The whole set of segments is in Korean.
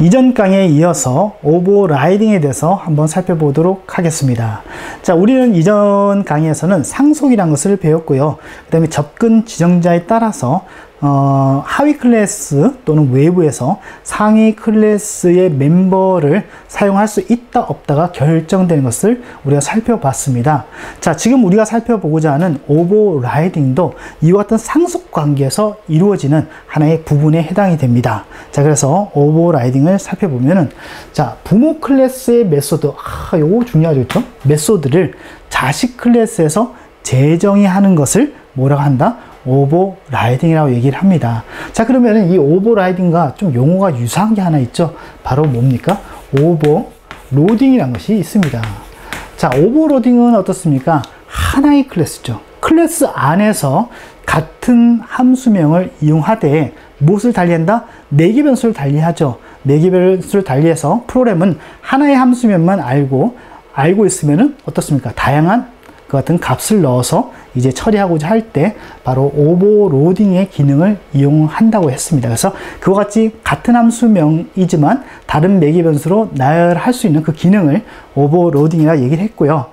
이전 강의에 이어서 오버라이딩에 대해서 한번 살펴보도록 하겠습니다. 자, 우리는 이전 강의에서는 상속이라는 것을 배웠고요. 그 다음에 접근 지정자에 따라서 하위 클래스 또는 외부에서 상위 클래스의 멤버를 사용할 수 있다 없다가 결정되는 것을 우리가 살펴봤습니다. 자, 지금 우리가 살펴보고자 하는 오버라이딩도 이와 같은 상속 관계에서 이루어지는 하나의 부분에 해당이 됩니다. 자, 그래서 오버라이딩을 살펴보면은, 자, 부모 클래스의 메소드, 요거 중요하죠, 그렇죠? 메소드를 자식 클래스에서 재정의 하는 것을 뭐라고 한다? 오버라이딩이라고 얘기를 합니다. 자, 그러면 이 오버라이딩과 좀 용어가 유사한 게 하나 있죠. 바로 뭡니까? 오버로딩이라는 것이 있습니다. 자, 오버로딩은 어떻습니까? 하나의 클래스죠. 클래스 안에서 같은 함수명을 이용하되 무엇을 달리한다? 매개 변수를 달리하죠. 매개 변수를 달리해서 프로그램은 하나의 함수명만 알고 있으면은 어떻습니까? 다양한 그 같은 값을 넣어서 이제 처리하고자 할 때 바로 오버로딩의 기능을 이용한다고 했습니다. 그래서 그와 같이 같은 함수명이지만 다른 매개 변수로 나열할 수 있는 그 기능을 오버로딩이라 얘기를 했고요.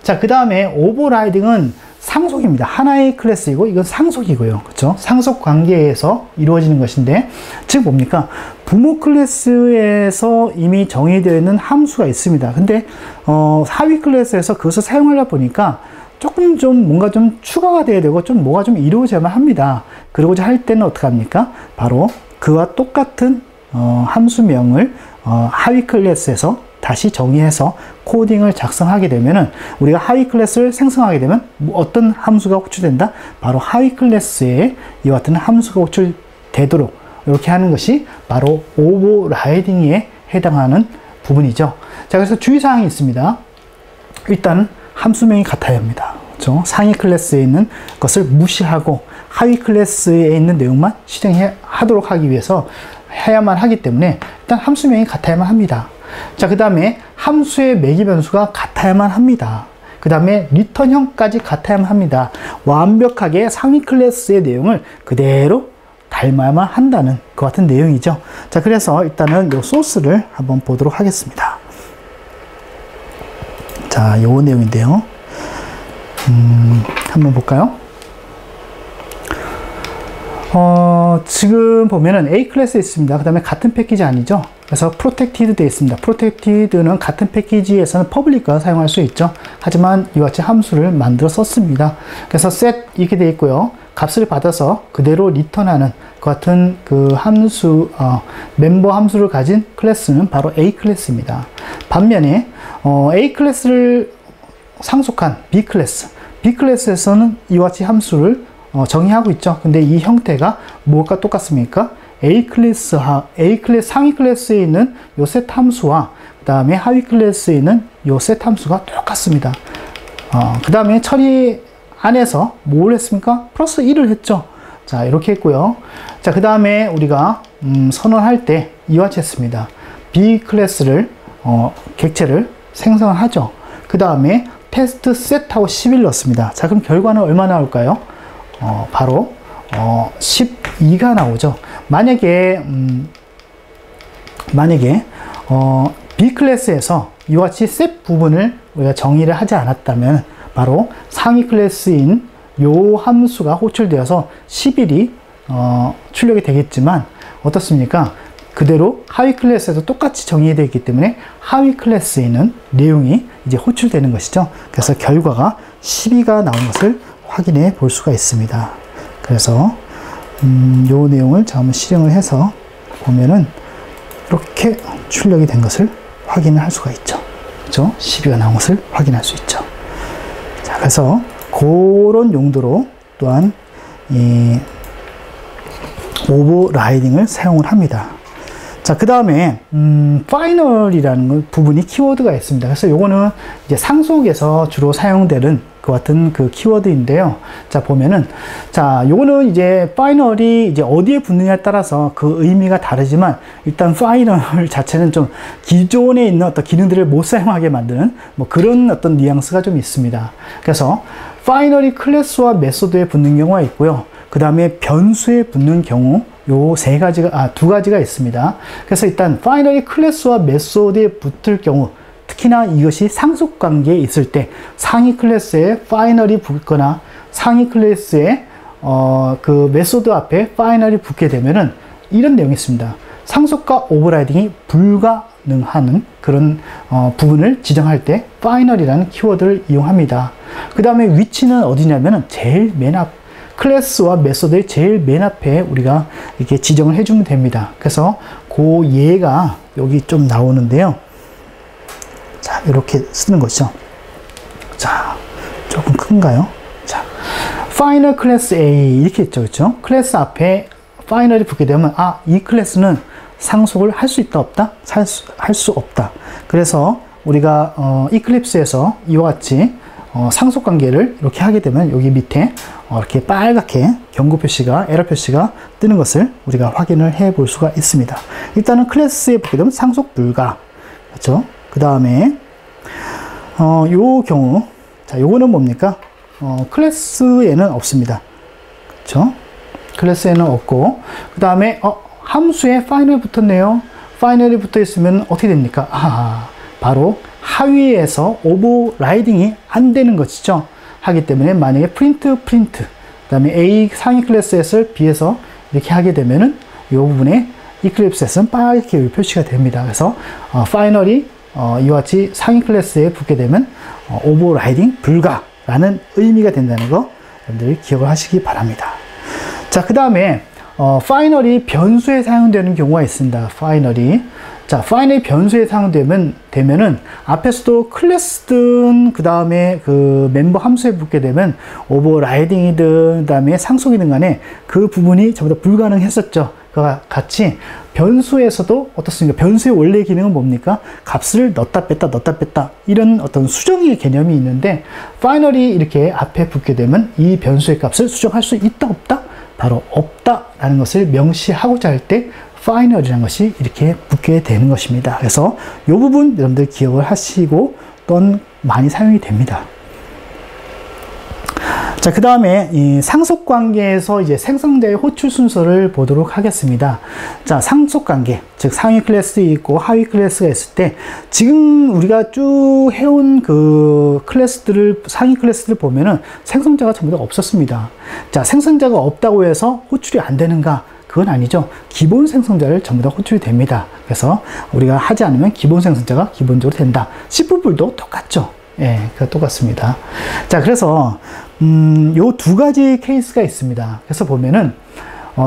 자, 그 다음에 오버라이딩은 상속입니다. 하나의 클래스이고 이건 상속이고요. 그렇죠? 상속 관계에서 이루어지는 것인데, 즉 뭡니까? 부모 클래스에서 이미 정의되어 있는 함수가 있습니다. 근데 하위 클래스에서 그것을 사용하려 보니까 조금 좀 뭔가 좀 추가가 돼야 되고 좀 뭐가 좀 이루어져야만 합니다. 그러고자 할 때는 어떻게 합니까? 바로 그와 똑같은 함수명을 하위 클래스에서 다시 정의해서 코딩을 작성하게 되면은, 우리가 하위 클래스를 생성하게 되면 어떤 함수가 호출된다? 바로 하위 클래스에 이와 같은 함수가 호출되도록 이렇게 하는 것이 바로 오버라이딩에 해당하는 부분이죠. 자, 그래서 주의사항이 있습니다. 일단 함수명이 같아야 합니다. 그렇죠? 상위 클래스에 있는 것을 무시하고 하위 클래스에 있는 내용만 실행하도록 하기 위해서 해야만 하기 때문에 일단 함수명이 같아야만 합니다. 자, 그 다음에 함수의 매개 변수가 같아야만 합니다. 그 다음에 리턴형까지 같아야만 합니다. 완벽하게 상위 클래스의 내용을 그대로 닮아야만 한다는 그 같은 내용이죠. 자, 그래서 일단은 이 소스를 한번 보도록 하겠습니다. 자, 요 내용인데요. 한번 볼까요? 지금 보면은 A 클래스에 있습니다. 그 다음에 같은 패키지 아니죠? 그래서 프로텍티드 되어 있습니다. 프로텍티드는 같은 패키지에서는 퍼블릭과 사용할 수 있죠. 하지만 이와 같이 함수를 만들어 썼습니다. 그래서 set 이렇게 되어 있고요. 값을 받아서 그대로 리턴하는 그 같은 그 함수, 멤버 함수를 가진 클래스는 바로 A 클래스입니다. 반면에 A 클래스를 상속한 B 클래스에서는 이와 같이 함수를 정의하고 있죠. 근데 이 형태가 무엇과 똑같습니까? A 클래스 상위 클래스에 있는 요 셋 함수와 그 다음에 하위 클래스에 있는 요 셋 함수가 똑같습니다. 그 다음에 처리 안에서 뭘 했습니까? 플러스 1을 했죠. 자, 이렇게 했고요. 자, 그 다음에 우리가 선언할 때 이와 같이 했습니다. B 클래스를 객체를 생성하죠. 그 다음에 테스트 셋하고 11 넣습니다. 자, 그럼 결과는 얼마 나올까요? 바로 12가 나오죠. 만약에 B 클래스에서 이와 같이 셋 부분을 우리가 정의를 하지 않았다면 바로 상위 클래스인 요 함수가 호출되어서 11이 출력이 되겠지만 어떻습니까? 그대로 하위 클래스에도 똑같이 정의되어 있기 때문에 하위 클래스에 있는 내용이 이제 호출되는 것이죠. 그래서 결과가 12가 나온 것을 확인해 볼 수가 있습니다. 그래서 요 내용을 한번 실행을 해서 보면은 이렇게 출력이 된 것을 확인을 할 수가 있죠. 그렇죠? 12가 나온 것을 확인할 수 있죠. 자, 그래서 그런 용도로 또한 이 오버라이딩을 사용을 합니다. 자, 그 다음에 파이널이라는 부분이 키워드가 있습니다. 그래서 요거는 이제 상속에서 주로 사용되는 그 같은 그 키워드인데요. 자, 보면은, 자, 요거는 이제 파이널이 이제 어디에 붙느냐에 따라서 그 의미가 다르지만, 일단 파이널 자체는 좀 기존에 있는 어떤 기능들을 못 사용하게 만드는 뭐 그런 어떤 뉘앙스가 좀 있습니다. 그래서 파이널이 클래스와 메소드에 붙는 경우가 있고요. 그 다음에 변수에 붙는 경우 요 두 가지가 있습니다. 그래서 일단 파이너리 클래스와 메소드에 붙을 경우, 특히나 이것이 상속 관계에 있을 때 상위 클래스에 파이널이 붙거나 상위 클래스에 그 메소드 앞에 파이널이 붙게 되면은 이런 내용이 있습니다. 상속과 오버라이딩이 불가능한 그런 부분을 지정할 때 파이널이라는 키워드를 이용합니다. 그 다음에 위치는 어디냐면은 제일 맨 앞, 클래스와 메소드의 제일 맨 앞에 우리가 이렇게 지정을 해주면 됩니다. 그래서 그 예가 여기 좀 나오는데요. 자, 이렇게 쓰는 것이죠. 자, 조금 큰가요? 자, 파이널 클래스 A 이렇게 있죠, 그렇죠? 클래스 앞에 파이널이 붙게 되면 이 클래스는 상속을 할 수 있다, 없다? 할 수 없다. 그래서 우리가 이클립스에서 이와 같이 상속 관계를 이렇게 하게 되면 여기 밑에 이렇게 빨갛게 경고 표시가, 에러 표시가 뜨는 것을 우리가 확인을 해 볼 수가 있습니다. 일단은 클래스에 붙게 되면 상속 불가. 그렇죠? 그 다음에 요 경우, 자, 요거는 뭡니까? 클래스에는 없습니다. 그렇죠? 클래스에는 없고, 그 다음에 함수에 파이널 붙었네요. 파이널이 붙어 있으면 어떻게 됩니까? 바로 하위에서 오버라이딩이 안 되는 것이죠. 하기 때문에 만약에 프린트, 그 다음에 A 상위 클래스에서 B에서 이렇게 하게 되면은 이 부분에 이클립스에서는 빨갛게 표시가 됩니다. 그래서 파이널이 이와 같이 상위 클래스에 붙게 되면 오버라이딩 불가라는 의미가 된다는 거 여러분들이 기억을 하시기 바랍니다. 자, 그 다음에 파이널이 변수에 사용되는 경우가 있습니다. 파이널이 변수에 사용되면은 앞에서도 클래스든 그 다음에 그 멤버 함수에 붙게 되면 오버라이딩이든 그 다음에 상속이든 간에 그 부분이 전부 다 불가능했었죠. 그와 같이 변수에서도 어떻습니까? 변수의 원래 기능은 뭡니까? 값을 넣었다 뺐다 이런 어떤 수정의 개념이 있는데 파이널이 이렇게 앞에 붙게 되면 이 변수의 값을 수정할 수 있다, 없다? 바로 없다라는 것을 명시하고자 할 때 파이널이라는 것이 이렇게 붙게 되는 것입니다. 그래서 이 부분 여러분들 기억을 하시고 또한 많이 사용이 됩니다. 자, 그 다음에 이 상속 관계에서 이제 생성자의 호출 순서를 보도록 하겠습니다. 자, 상속 관계, 즉 상위 클래스 있고 하위 클래스가 있을 때 지금 우리가 쭉 해온 그 클래스들을, 상위 클래스들을 보면은 생성자가 전부 다 없었습니다. 자, 생성자가 없다고 해서 호출이 안 되는가? 그건 아니죠. 기본 생성자를 전부 다 호출이 됩니다. 그래서 우리가 하지 않으면 기본 생성자가 기본적으로 된다. C부분도 똑같죠. 예, 그 똑같습니다. 자, 그래서 요 두 가지 케이스가 있습니다. 그래서 보면은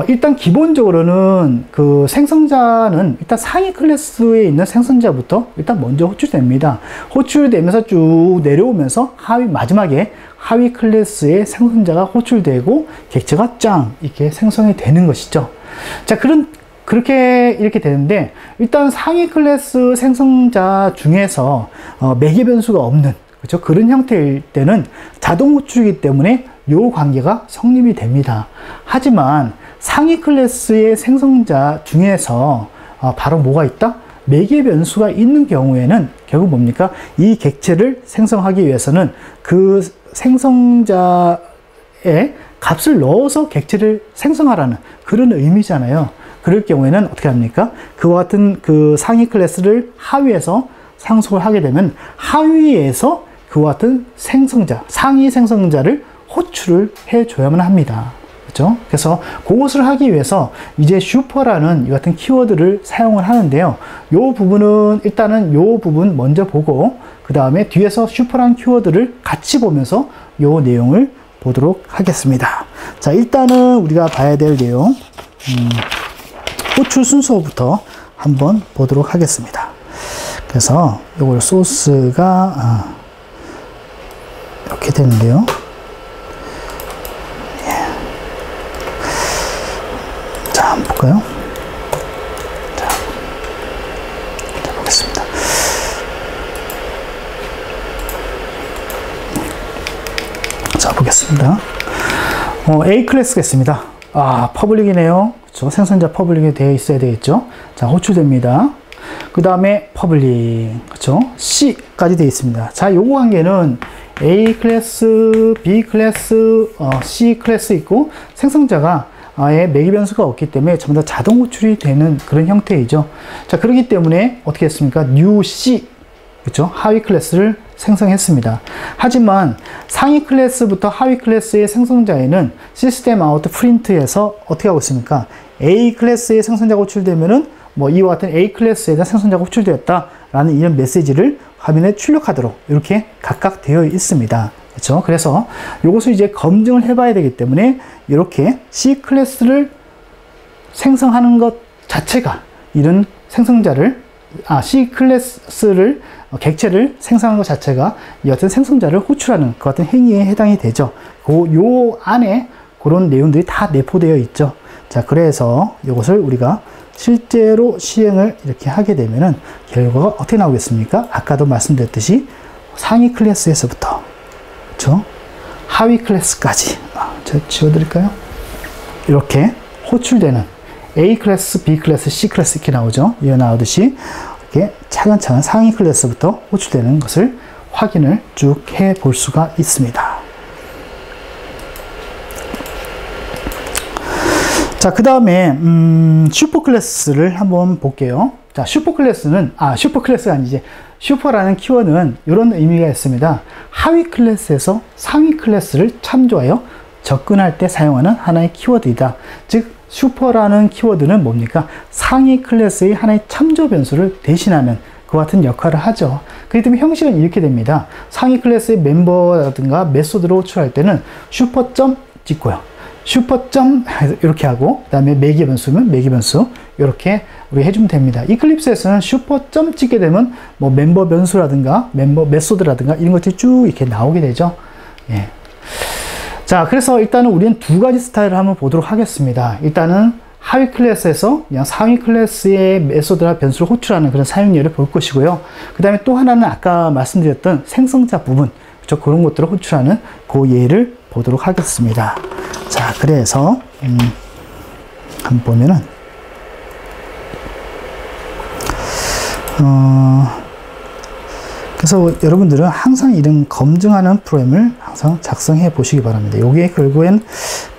일단 기본적으로는 그 생성자는 일단 상위 클래스에 있는 생성자부터 일단 먼저 호출됩니다. 호출되면서 쭉 내려오면서 마지막에 하위 클래스의 생성자가 호출되고 객체가 짱 이렇게 생성이 되는 것이죠. 자, 그렇게 이렇게 되는데 일단 상위 클래스 생성자 중에서 매개 변수가 없는, 그렇죠? 그런 형태일 때는 자동 호출이기 때문에 이 관계가 성립이 됩니다. 하지만 상위 클래스의 생성자 중에서 바로 뭐가 있다? 매개 변수가 있는 경우에는 결국 뭡니까? 이 객체를 생성하기 위해서는 그 생성자의 값을 넣어서 객체를 생성하라는 그런 의미잖아요. 그럴 경우에는 어떻게 합니까? 그와 같은 그 상위 클래스를 하위에서 상속을 하게 되면 하위에서 그와 같은 생성자, 상위 생성자를 호출을 해줘야만 합니다. 그렇죠? 그래서 그것을 하기 위해서 이제 슈퍼라는 이 같은 키워드를 사용을 하는데요. 이 부분은 일단은 이 부분 먼저 보고 그 다음에 뒤에서 슈퍼라는 키워드를 같이 보면서 이 내용을 보도록 하겠습니다. 자, 일단은 우리가 봐야 될 내용 호출 순서부터 한번 보도록 하겠습니다. 그래서 이걸 소스가 이렇게 되는데요. 자, 한번 볼까요? 자, 보겠습니다. 자, 보겠습니다. A 클래스가 있습니다. 퍼블릭이네요. 그렇죠? 생성자 퍼블릭이 되어 있어야 되겠죠. 자, 호출됩니다. 그 다음에 퍼블릭, 그렇죠? C까지 되어 있습니다. 자, 요거 관계는 A 클래스, B 클래스, C 클래스 있고 생성자가 매개 변수가 없기 때문에 전부 다 자동 호출이 되는 그런 형태이죠. 자, 그렇기 때문에 어떻게 했습니까? new C, 그렇죠? 하위 클래스를 생성했습니다. 하지만 상위 클래스부터 하위 클래스의 생성자에는 시스템 아웃 프린트에서 어떻게 하고 있습니까? A 클래스의 생성자가 호출되면은 뭐 이와 같은 A 클래스에 대한 생성자가 호출되었다라는 이런 메시지를 화면에 출력하도록 이렇게 각각 되어 있습니다. 그렇죠? 그래서 이것을 이제 검증을 해봐야 되기 때문에 이렇게 C 클래스를 생성하는 것 자체가 이런 생성자를 C 클래스를 객체를 생성하는 것 자체가 이 같은 생성자를 호출하는 그 같은 행위에 해당이 되죠. 요 안에 그런 내용들이 다 내포되어 있죠. 자, 그래서 이것을 우리가 실제로 시행을 이렇게 하게 되면은 결과가 어떻게 나오겠습니까? 아까도 말씀드렸듯이 상위 클래스에서부터, 그렇죠? 하위 클래스까지, 제가 지워드릴까요? 이렇게 호출되는 A 클래스, B 클래스, C 클래스 이렇게 나오죠. 이어 나오듯이 이렇게 차근차근 상위 클래스부터 호출되는 것을 확인을 쭉 해 볼 수가 있습니다. 자, 그 다음에 슈퍼 클래스를 한번 볼게요. 자, 슈퍼 클래스는 슈퍼 클래스가 아니지, 슈퍼라는 키워드는 이런 의미가 있습니다. 하위 클래스에서 상위 클래스를 참조하여 접근할 때 사용하는 하나의 키워드이다. 즉 슈퍼라는 키워드는 뭡니까? 상위 클래스의 하나의 참조 변수를 대신하는 그 같은 역할을 하죠. 그렇기 때문에 형식은 이렇게 됩니다. 상위 클래스의 멤버라든가 메소드로 호출할 때는 슈퍼점 찍고요. 슈퍼점 이렇게 하고, 그 다음에 매개 변수면 매개 변수 이렇게 우리 해주면 됩니다. 이클립스에서는 슈퍼점 찍게 되면 뭐 멤버 변수라든가 멤버 메소드라든가 이런 것들이 쭉 이렇게 나오게 되죠. 예. 자, 그래서 일단은 우리는 두 가지 스타일을 한번 보도록 하겠습니다. 일단은 하위 클래스에서 그냥 상위 클래스의 메소드나 변수를 호출하는 그런 사용 예를 볼 것이고요. 그 다음에 또 하나는 아까 말씀드렸던 생성자 부분, 그렇죠? 그런 것들을 호출하는 그 예를 보도록 하겠습니다. 자, 그래서 한번 보면은 그래서 여러분들은 항상 이런 검증하는 프로그램을 항상 작성해 보시기 바랍니다. 요게 결국엔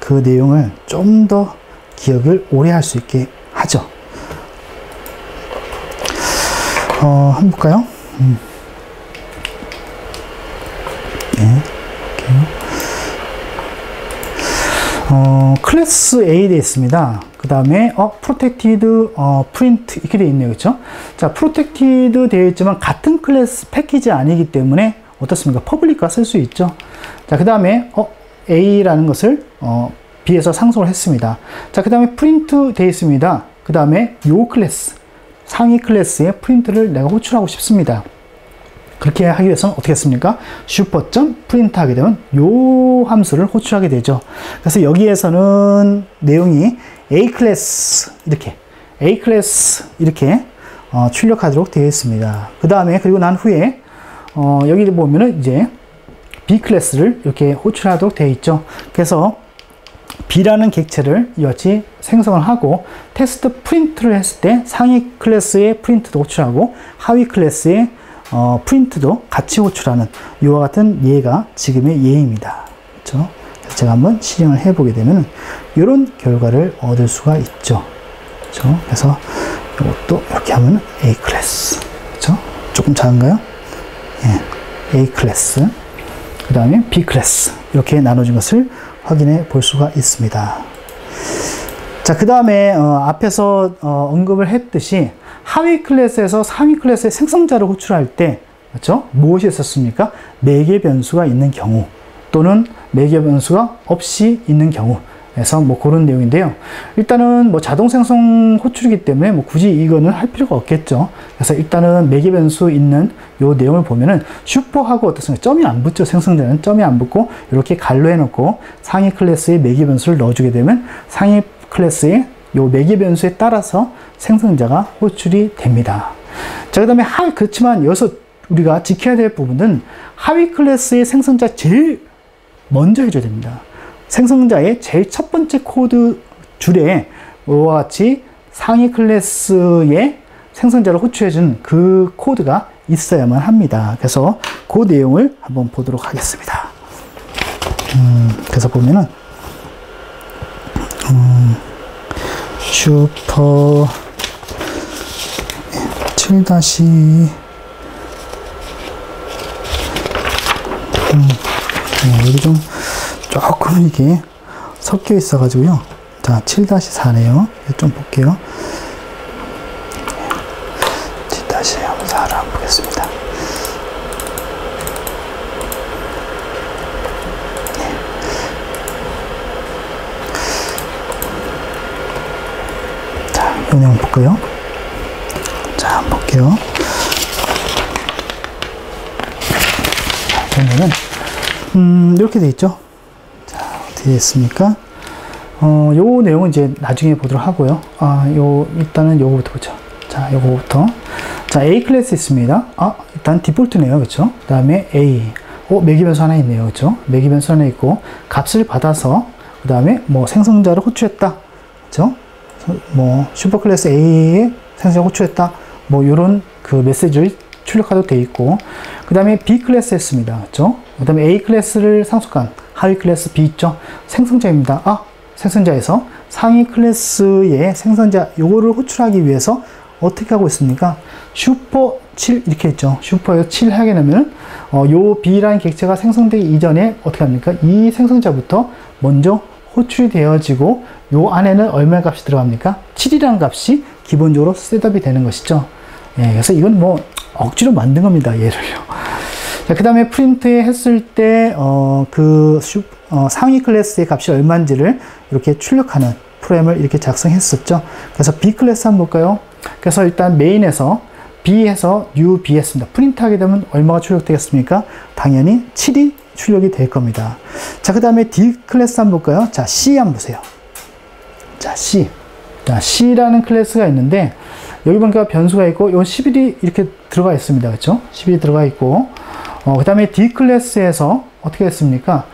그 내용을 좀 더 기억을 오래 할 수 있게 하죠. 한번 볼까요? 네. 클래스 A 되어 있습니다. 그 다음에 protected print 이렇게 되어 있네요. 그렇죠? 자, protected 되어 있지만 같은 클래스 패키지 아니기 때문에 어떻습니까? 퍼블릭과 쓸 수 있죠. 자, 그 다음에 A라는 것을 B에서 상속을 했습니다. 자, 그 다음에 print 되어 있습니다. 그 다음에 요 클래스 상위 클래스의 프린트를 내가 호출하고 싶습니다. 그렇게 하기 위해서는 어떻게 했습니까? 슈퍼점 프린트 하게 되면 요 함수를 호출하게 되죠. 그래서 여기에서는 내용이 A 클래스 이렇게 출력하도록 되어 있습니다. 그 다음에 그리고 난 후에 여기 보면은 이제 B 클래스를 이렇게 호출하도록 되어 있죠. 그래서 B라는 객체를 이같이 생성을 하고 테스트 프린트를 했을 때 상위 클래스의 프린트도 호출하고 하위 클래스의 프린트도 같이 호출하는 이와 같은 예가 지금의 예입니다. 그렇죠? 제가 한번 실행을 해보게 되면 이런 결과를 얻을 수가 있죠. 그렇죠? 그래서 이것도 이렇게 하면 A 클래스, 그렇죠? 조금 작은가요? 예, A 클래스, 그 다음에 B 클래스 이렇게 나눠진 것을 확인해 볼 수가 있습니다. 자, 그 다음에 앞에서 언급을 했듯이 하위 클래스에서 상위 클래스의 생성자를 호출할 때, 그렇죠? 무엇이 있었습니까? 매개 변수가 있는 경우 또는 매개 변수가 없이 있는 경우에서 뭐 그런 내용인데요. 일단은 뭐 자동 생성 호출이기 때문에 뭐 굳이 이거는 할 필요가 없겠죠. 그래서 일단은 매개 변수 있는 요 내용을 보면은 슈퍼하고 어떻습니까? 점이 안 붙죠. 생성자는 점이 안 붙고 이렇게 갈로 해놓고 상위 클래스의 매개 변수를 넣어주게 되면 상위 클래스의 요 매개 변수에 따라서 생성자가 호출이 됩니다. 자, 그 다음에 그렇지만 여기서 우리가 지켜야 될 부분은 하위 클래스의 생성자 제일 먼저 해줘야 됩니다. 생성자의 제일 첫 번째 코드 줄에 이와 같이 상위 클래스의 생성자를 호출해준 그 코드가 있어야만 합니다. 그래서 그 내용을 한번 보도록 하겠습니다. 그래서 보면은 슈퍼 7 여기 좀 조금 이게 섞여 있어 가지고요. 자, 7-4네요. 좀 볼게요. 7-4 한번 보겠습니다. 자, 이 내용 볼까요? 자, 한번 볼게요. 자, 보면은 이렇게 돼 있죠. 자, 어떻게 됐습니까? 요 내용은 이제 나중에 보도록 하고요. 일단은 요거부터 보죠. 자, 요거부터. 자, A 클래스 있습니다. 일단 디폴트네요. 그쵸? 그 다음에 A. 매기 변수 하나 있네요. 그쵸? 매기 변수 하나 있고, 값을 받아서, 그 다음에 뭐 생성자를 호출했다. 그쵸? 뭐, 슈퍼 클래스 A에 생성자 호출했다. 뭐, 요런 그 메시지를 출력하도록 되어 있고, 그 다음에 B 클래스 했습니다. 그쵸? 그 다음에 A 클래스를 상속한 하위 클래스 B 있죠? 생성자입니다. 생성자에서 상위 클래스의 생성자 요거를 호출하기 위해서 어떻게 하고 있습니까? 슈퍼 7 이렇게 했죠. 슈퍼에서 7 하게 되면 요 B라는 객체가 생성되기 이전에 어떻게 합니까? 이 생성자부터 먼저 호출이 되어지고 요 안에는 얼마 값이 들어갑니까? 7이라는 값이 기본적으로 셋업이 되는 것이죠. 그래서 이건 뭐 억지로 만든 겁니다. 얘를요. 그 다음에 프린트 했을 때 상위 클래스의 값이 얼마인지를 이렇게 출력하는 프로그램을 이렇게 작성했었죠. 그래서 B 클래스 한번 볼까요? 그래서 일단 메인에서 B에서 new B 했습니다. 프린트 하게 되면 얼마가 출력되겠습니까? 당연히 7이 출력이 될 겁니다. 자, 그 다음에 D 클래스 한번 볼까요? 자, C 한번 보세요. 자, C. 자, C라는 클래스가 있는데 여기 보니까 변수가 있고 요 11이 이렇게 들어가 있습니다. 그렇죠? 11이 들어가 있고 그 다음에 D 클래스에서 어떻게 했습니까?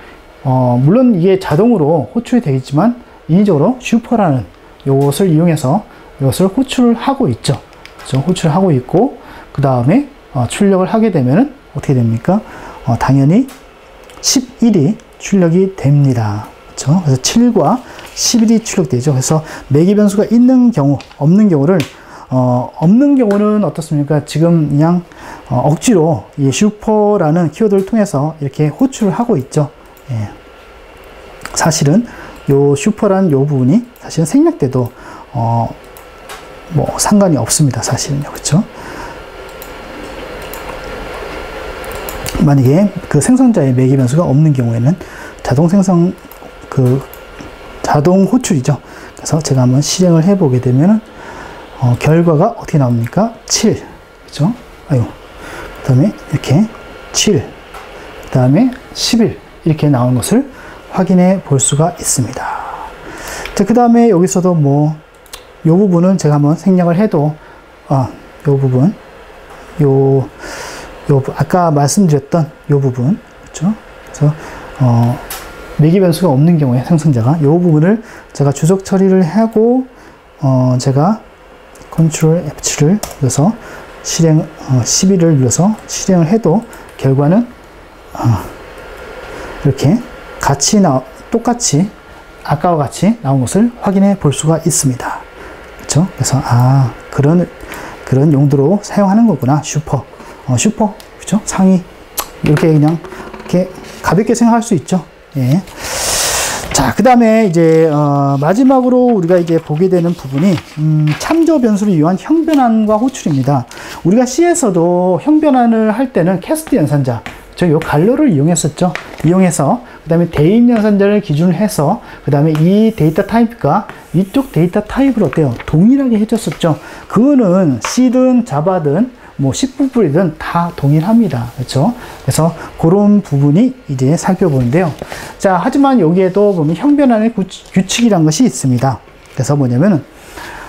물론 이게 자동으로 호출이 되겠지만 인위적으로 슈퍼라는 요것을 이용해서 이것을 호출을 하고 있죠. 그렇죠? 호출을 하고 있고 그 다음에 출력을 하게 되면은 어떻게 됩니까? 당연히 11이 출력이 됩니다. 그렇죠? 그래서 7과 11이 출력되죠. 그래서 매기 변수가 있는 경우, 없는 경우를 없는 경우는 어떻습니까? 지금 그냥 억지로 이 슈퍼라는 키워드를 통해서 이렇게 호출을 하고 있죠. 사실은 요 슈퍼라는 요 부분이 사실은 생략돼도 뭐 상관이 없습니다. 사실은요. 그렇죠? 만약에 그 생성자의 매기 변수가 없는 경우에는 자동 생성 자동 호출이죠. 그래서 제가 한번 실행을 해 보게 되면은 결과가 어떻게 나옵니까? 7. 그죠? 그 다음에 이렇게 7. 그 다음에 11. 이렇게 나온 것을 확인해 볼 수가 있습니다. 자, 그 다음에 여기서도 뭐, 요 부분은 제가 한번 생략을 해도, 요 부분, 아까 말씀드렸던 요 부분. 그죠? 그래서, 매기 변수가 없는 경우에 생성자가 요 부분을 제가 주석 처리를 하고, 제가 컨트롤 F7를 눌러서 실행, 12를 눌러서 실행을 해도 결과는 이렇게 똑같이 아까와 같이 나온 것을 확인해 볼 수가 있습니다. 그렇죠? 그래서 그런 용도로 사용하는 거구나. 슈퍼, 그렇죠? 상위 이렇게 그냥 이렇게 가볍게 생각할 수 있죠. 예. 자, 그 다음에 이제 마지막으로 우리가 이제 보게 되는 부분이 참조 변수를 이용한 형변환과 호출입니다. 우리가 C에서도 형변환을 할 때는 캐스트 연산자, 요 갈로를 이용했었죠. 이용해서 그 다음에 대입 연산자를 기준으로 해서 그 다음에 이 데이터 타입과 이쪽 데이터 타입을 어때요? 동일하게 해줬었죠. 그거는 C든 자바든 뭐 C++이든 다 동일합니다. 그렇죠? 그래서 그런 부분이 이제 살펴보는데요. 자, 하지만 여기에도 보면 형변환의 규칙이라는 것이 있습니다. 그래서 뭐냐면은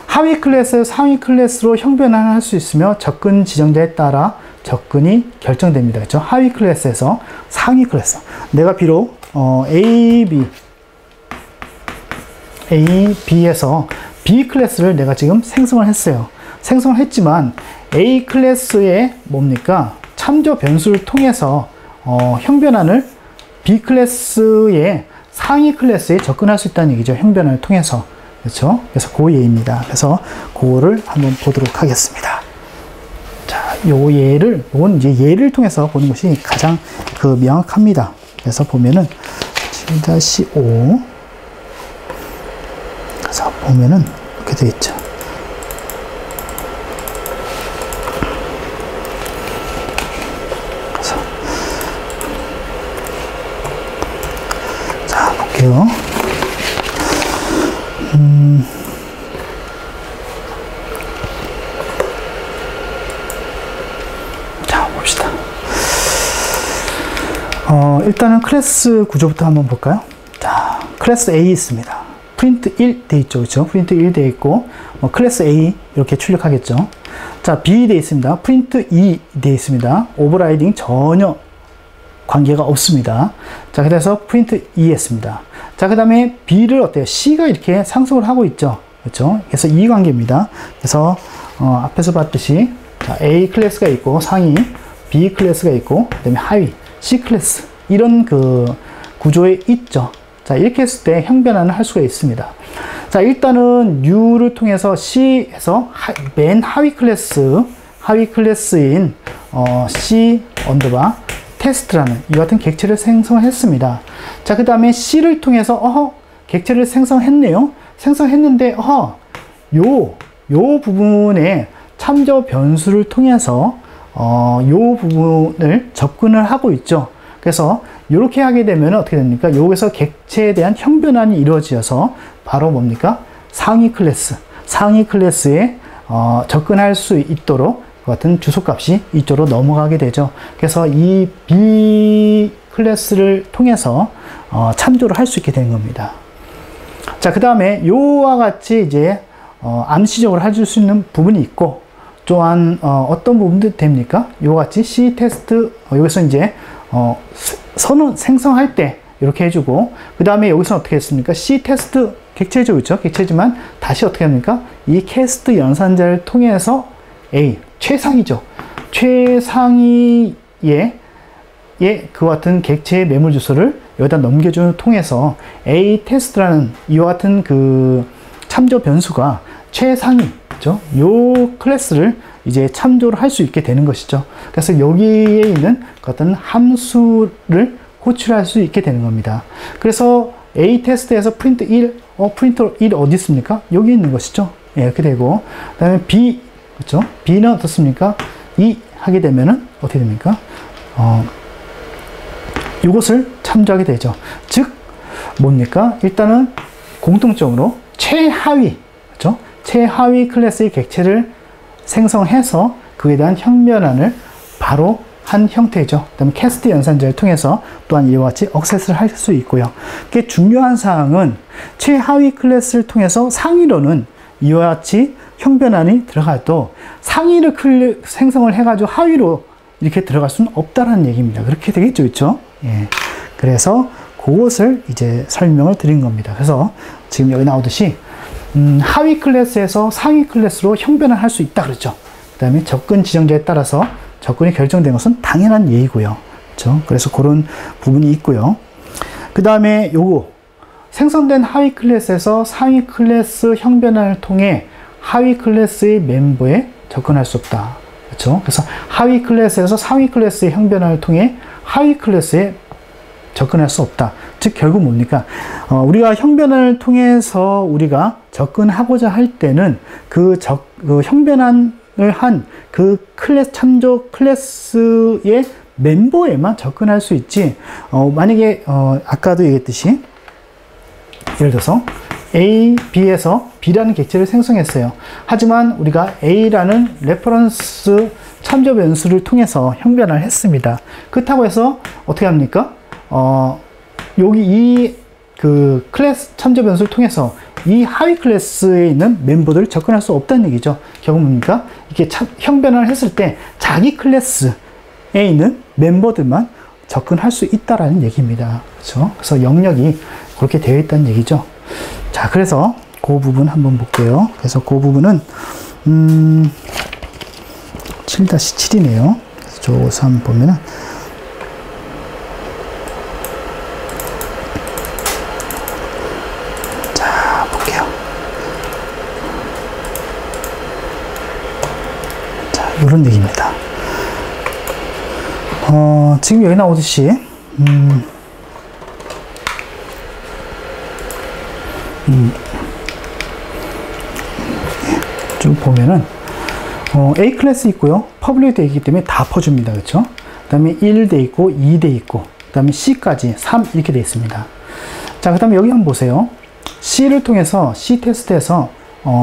하위 클래스에서 상위 클래스로 형변환을 할 수 있으며 접근 지정자에 따라 접근이 결정됩니다. 그렇죠? 하위 클래스에서 상위 클래스. 내가 비록 B에서 B 클래스를 내가 지금 생성을 했어요. 생성을 했지만 A 클래스의 뭡니까? 참조 변수를 통해서 형변환을 B 클래스의 상위 클래스에 접근할 수 있다는 얘기죠. 형변환을 통해서. 그렇죠? 그래서 그 예입니다. 그래서 그거를 한번 보도록 하겠습니다. 자, 요건 이제 예를 통해서 보는 것이 가장 명확합니다. 그래서 보면은 7-5 그래서 보면은 이렇게 되어 있죠. 그래서 자, 볼게요. 자, 봅시다. 일단은 클래스 구조부터 한번 볼까요? 자, 클래스 A 있습니다. 프린트 1 돼 있죠. 그렇죠? 프린트 1 돼 있고, 클래스 A 이렇게 출력하겠죠. 자, B 돼 있습니다. 프린트 2 돼 있습니다. 오버라이딩 전혀 관계가 없습니다. 자, 그래서 프린트 2 했습니다. 자, 그 다음에 B를 어때요? C가 이렇게 상속을 하고 있죠. 그렇죠? 그래서 이 관계입니다. 그래서, 앞에서 봤듯이, 자, A 클래스가 있고, 상위, B 클래스가 있고, 그 다음에 하위, C 클래스. 이런 구조에 있죠. 자, 이렇게 했을 때 형변환을 할 수가 있습니다. 자, 일단은 U를 통해서 C에서 맨 하위 클래스인, C 언더바 테스트라는 이 같은 객체를 생성했습니다. 자, 그 다음에 C를 통해서 객체를 생성했네요. 생성했는데 요 부분에 참조 변수를 통해서 요 부분을 접근을 하고 있죠. 그래서 이렇게 하게 되면 어떻게 됩니까? 여기서 객체에 대한 형변환이 이루어져서 바로 뭡니까? 상위 클래스에 접근할 수 있도록 그 같은 주소값이 이쪽으로 넘어가게 되죠. 그래서 이 B 클래스를 통해서 참조를 할 수 있게 되는 겁니다. 자, 그 다음에 요와 같이 이제 암시적으로 해줄 수 있는 부분이 있고, 또한 어떤 부분도 됩니까? 요와 같이 C 테스트 여기서 이제 선언 생성할 때 이렇게 해주고, 그 다음에 여기서 어떻게 했습니까? C 테스트 객체죠, 그렇죠? 객체지만 다시 어떻게 합니까? 이 캐스트 연산자를 통해서 A 최상위죠. 최상위의 그와 같은 객체의 매물 주소를 여기다 넘겨주는 통해서 A 테스트라는 이와 같은 참조 변수가 최상위, 그렇죠? 요 클래스를 이제 참조를 할 수 있게 되는 것이죠. 그래서 여기에 있는 어떤 함수를 호출할 수 있게 되는 겁니다. 그래서 A 테스트에서 프린트 1, 프린터 1 어디 있습니까? 여기 있는 것이죠. 예, 이렇게 되고, 그 다음에 B, 그렇죠? B는 어떻습니까? 2 하게 되면은 어떻게 됩니까? 이것을 참조하게 되죠. 즉, 뭡니까? 일단은 공통적으로 최하위, 그렇죠? 최하위 클래스의 객체를 생성해서 그에 대한 형변환을 바로 한 형태죠. 그 다음에 캐스트 연산자를 통해서 또한 이와 같이 억셋을 할 수 있고요. 그게 중요한 사항은 최하위 클래스를 통해서 상위로는 이와 같이 형변환이 들어가도 상위를 생성을 해가지고 하위로 이렇게 들어갈 수는 없다라는 얘기입니다. 그렇게 되겠죠, 그렇죠? 예. 그래서 그것을 이제 설명을 드린 겁니다. 그래서 지금 여기 나오듯이 하위 클래스에서 상위 클래스로 형변을 할 수 있다 그랬죠. 그 다음에 접근 지정자에 따라서 접근이 결정된 것은 당연한 예이고요. 그렇죠? 그래서 그런 부분이 있고요. 그 다음에 요거 생성된 하위 클래스에서 상위 클래스 형변환을 통해 하위 클래스의 멤버에 접근할 수 없다. 그렇죠? 그래서 하위 클래스에서 상위 클래스의 형변환을 통해 하위 클래스에 접근할 수 없다. 즉 결국 뭡니까? 우리가 형변환을 통해서 우리가 접근하고자 할 때는 그 형변환을 한 그 참조 클래스의 멤버에만 접근할 수 있지, 만약에 아까도 얘기했듯이 예를 들어서 A, B에서 B라는 객체를 생성했어요. 하지만 우리가 A라는 레퍼런스 참조 변수를 통해서 형변환을 했습니다. 그렇다고 해서 어떻게 합니까? 여기 이 클래스 참조 변수를 통해서 이 하위 클래스에 있는 멤버들을 접근할 수 없다는 얘기죠. 결국 뭡니까? 이렇게 형변환을 했을 때 자기 클래스에 있는 멤버들만 접근할 수 있다라는 얘기입니다. 그렇죠? 그래서 영역이 그렇게 되어 있다는 얘기죠. 자, 그래서 그 부분 한번 볼게요. 그래서 그 부분은 7-7이네요. 저기서 한번 보면은 이런 얘기입니다. 지금 여기 나오듯이 쭉 보면은 A 클래스 있고요. 퍼블릭 되어 있기 때문에 다 퍼줍니다. 그렇죠? 그 다음에 1 돼 있고 2 돼 있고 그 다음에 C까지 3 이렇게 되어 있습니다. 자, 그 다음에 여기 한번 보세요. C를 통해서 C 테스트에서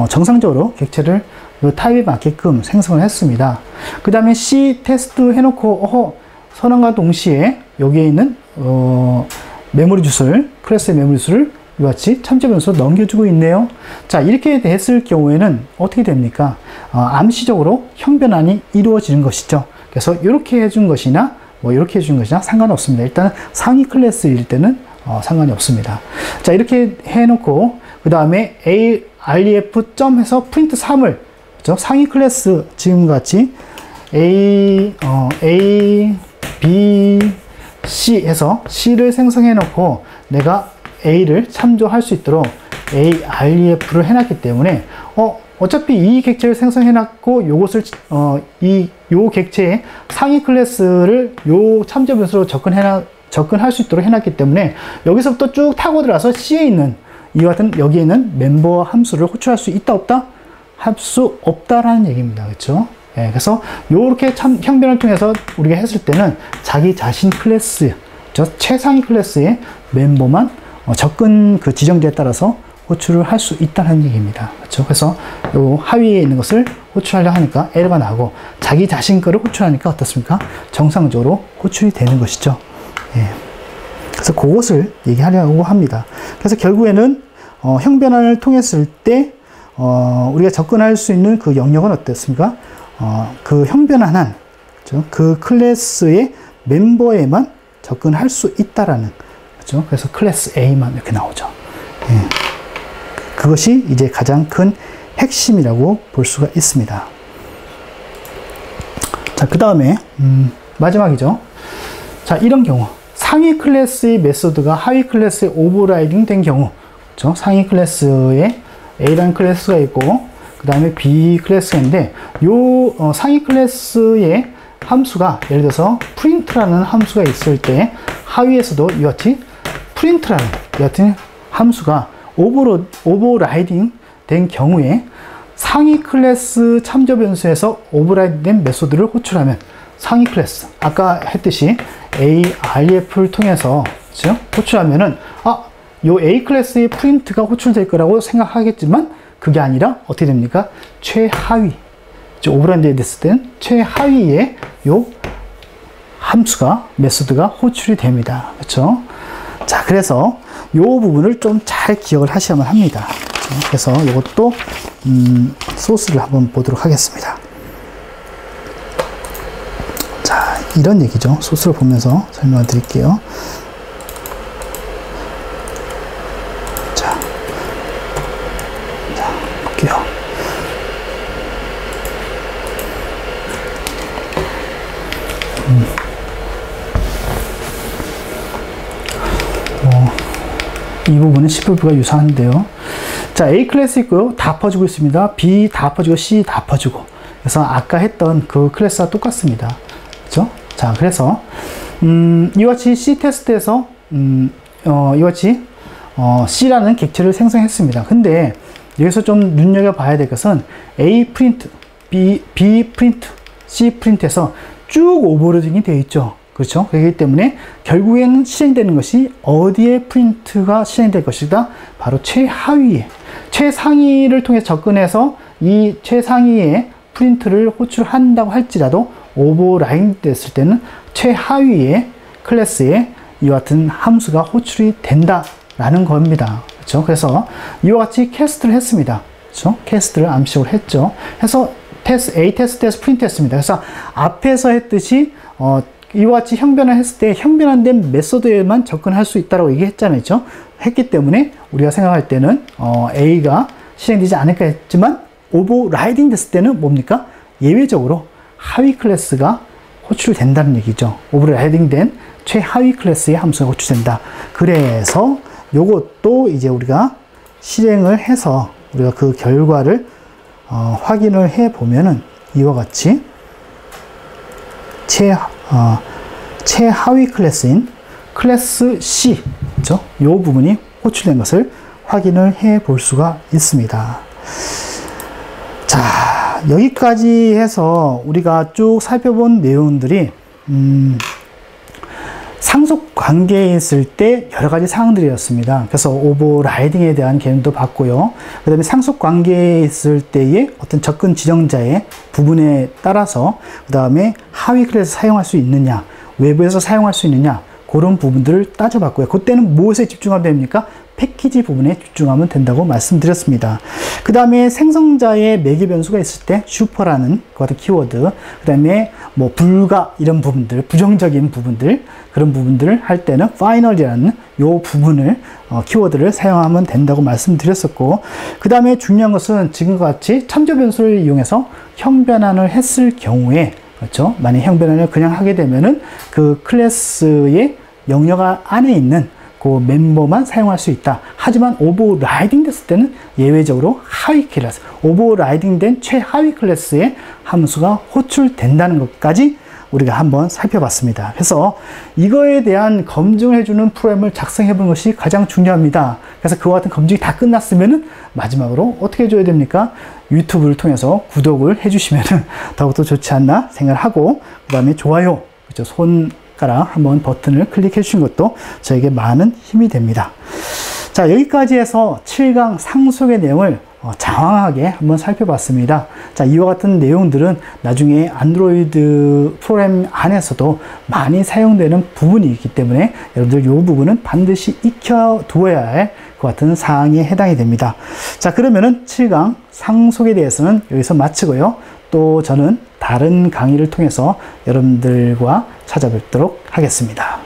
정상적으로 객체를 이 타입에 맞게끔 생성을 했습니다. 그 다음에 C 테스트 해놓고 선언과 동시에 여기에 있는 메모리 주소를, 클래스의 메모리 주소를 이와 같이 참조 변수로 넘겨주고 있네요. 자, 이렇게 됐을 경우에는 어떻게 됩니까? 암시적으로 형변환이 이루어지는 것이죠. 그래서 이렇게 해준 것이나 뭐 이렇게 해준 것이나 상관없습니다. 일단 상위 클래스일 때는 상관이 없습니다. 자, 이렇게 해놓고 그 다음에 A REF 점 해서 프린트 3을 그렇죠? 상위 클래스 지금같이 A, B, C 해서 C를 생성해 놓고 내가 A를 참조할 수 있도록 A REF를 해놨기 때문에 어차피 이 객체를 생성해 놨고 요것을 요 객체의 상위 클래스를 요 참조 변수로 접근할 수 있도록 해놨기 때문에 여기서부터 쭉 타고 들어와서 C에 있는 이와 같은 여기에 있는 멤버 함수를 호출할 수 있다 없다? 할 수 없다라는 얘기입니다. 그렇죠? 예, 그래서 요렇게 형변을 통해서 우리가 했을 때는 자기 자신 클래스, 최상위 클래스의 멤버만 접근 그 지정지에 따라서 호출을 할 수 있다는 얘기입니다. 그렇죠? 그래서 요 하위에 있는 것을 호출하려 하니까 에러가 나고 자기 자신 거를 호출하니까 어떻습니까? 정상적으로 호출이 되는 것이죠. 예. 그래서 그것을 얘기하려고 합니다. 그래서 결국에는 형변환을 통했을 때 우리가 접근할 수 있는 그 영역은 어땠습니까? 그 형변환한 그 클래스의 멤버에만 접근할 수 있다라는 거죠. 그래서 클래스 A만 이렇게 나오죠. 예. 그것이 이제 가장 큰 핵심이라고 볼 수가 있습니다. 자, 그 다음에 마지막이죠. 자, 이런 경우 상위 클래스의 메소드가 하위 클래스에 오버라이딩 된 경우, 그렇죠? 상위 클래스에 A라는 클래스가 있고 그 다음에 B 클래스가 있는데 요 상위 클래스의 함수가 예를 들어서 print라는 함수가 있을 때 하위에서도 이와 같이 print라는 이 같은 함수가 오버라이딩 된 경우에 상위 클래스 참조 변수에서 오버라이딩 된 메소드를 호출하면 상위 클래스 아까 했듯이 A REF를 통해서 그렇죠? 호출하면은 요 A 클래스의 프린트가 호출될 거라고 생각하겠지만 그게 아니라 어떻게 됩니까? 최하위 오버라이딩 됐을 땐 최하위의 요 함수가 메소드가 호출이 됩니다. 그렇죠? 자, 그래서 요 부분을 좀 잘 기억을 하셔야만 합니다. 그래서 이것도 소스를 한번 보도록 하겠습니다. 자, 이런 얘기죠. 소스를 보면서 설명을 드릴게요. 자, 볼게요. 이 부분은 C++가 유사한데요. 자, A 클래스 있고요. 다 퍼주고 있습니다. B 다 퍼주고 C 다 퍼주고. 그래서 아까 했던 그 클래스와 똑같습니다. 그렇죠? 자, 그래서 이와 같이 C 테스트에서 이와 같이 C라는 객체를 생성했습니다. 근데 여기서 좀 눈여겨봐야 될 것은 A 프린트, B 프린트, C 프린트에서 쭉 오버로딩이 되어 있죠. 그렇죠? 그렇기 때문에 결국에는 실행되는 것이 어디에 프린트가 실행될 것이다? 바로 최하위에. 최상위를 통해 접근해서 이 최상위의 프린트를 호출한다고 할지라도 오버라인 됐을 때는 최하위의 클래스에 이와 같은 함수가 호출이 된다라는 겁니다. 그렇죠? 그래서 이와 같이 캐스트를 했습니다. 그렇죠? 캐스트를 암시적으로 했죠. 그래서 A 테스트에서 프린트 했습니다. 그래서 앞에서 했듯이 이와 같이 형변을 했을 때 형변환된 메소드에만 접근할 수 있다고 얘기했잖아요. 했기 때문에 우리가 생각할 때는 A가 실행되지 않을까 했지만 오버라이딩 됐을 때는 뭡니까? 예외적으로 하위 클래스가 호출된다는 얘기죠. 오버라이딩 된 최하위 클래스의 함수가 호출된다. 그래서 요것도 이제 우리가 실행을 해서 우리가 그 결과를 확인을 해 보면은 이와 같이 최하위 클래스인 클래스 C, 그렇죠? 이 부분이 호출된 것을 확인을 해 볼 수가 있습니다. 자, 여기까지 해서 우리가 쭉 살펴본 내용들이 상속 관계에 있을 때 여러 가지 사항들이었습니다. 그래서 오버라이딩에 대한 개념도 봤고요. 그 다음에 상속 관계에 있을 때의 어떤 접근 지정자의 부분에 따라서 그 다음에 하위 클래스 사용할 수 있느냐, 외부에서 사용할 수 있느냐, 그런 부분들을 따져봤고요. 그때는 무엇에 집중하면 됩니까? 패키지 부분에 집중하면 된다고 말씀드렸습니다. 그 다음에 생성자의 매개 변수가 있을 때 슈퍼라는 그 같은 키워드, 그 다음에 뭐 불가 이런 부분들, 부정적인 부분들, 그런 부분들을 할 때는 final이라는 요 부분을 키워드를 사용하면 된다고 말씀드렸었고, 그 다음에 중요한 것은 지금과 같이 참조 변수를 이용해서 형변환을 했을 경우에, 그렇죠? 만약 형변환을 그냥 하게 되면은 그 클래스의 영역 안에 있는 그 멤버만 사용할 수 있다. 하지만 오버라이딩 됐을 때는 예외적으로 하위 클래스, 오버라이딩 된 최하위 클래스의 함수가 호출된다는 것까지 우리가 한번 살펴봤습니다. 그래서 이거에 대한 검증을 해주는 프로그램을 작성해 보는 것이 가장 중요합니다. 그래서 그와 같은 검증이 다 끝났으면은 마지막으로 어떻게 해줘야 됩니까? 유튜브를 통해서 구독을 해주시면은 더욱더 좋지 않나 생각을 하고, 그 다음에 좋아요, 그렇죠? 손가락 한번 버튼을 클릭해 주신 것도 저에게 많은 힘이 됩니다. 자, 여기까지 해서 7강 상속의 내용을 장황하게 한번 살펴봤습니다. 자, 이와 같은 내용들은 나중에 안드로이드 프로그램 안에서도 많이 사용되는 부분이 있기 때문에 여러분들 이 부분은 반드시 익혀두어야 할 그 같은 사항에 해당이 됩니다. 자, 그러면은 7강 상속에 대해서는 여기서 마치고요. 또 저는 다른 강의를 통해서 여러분들과 찾아뵙도록 하겠습니다.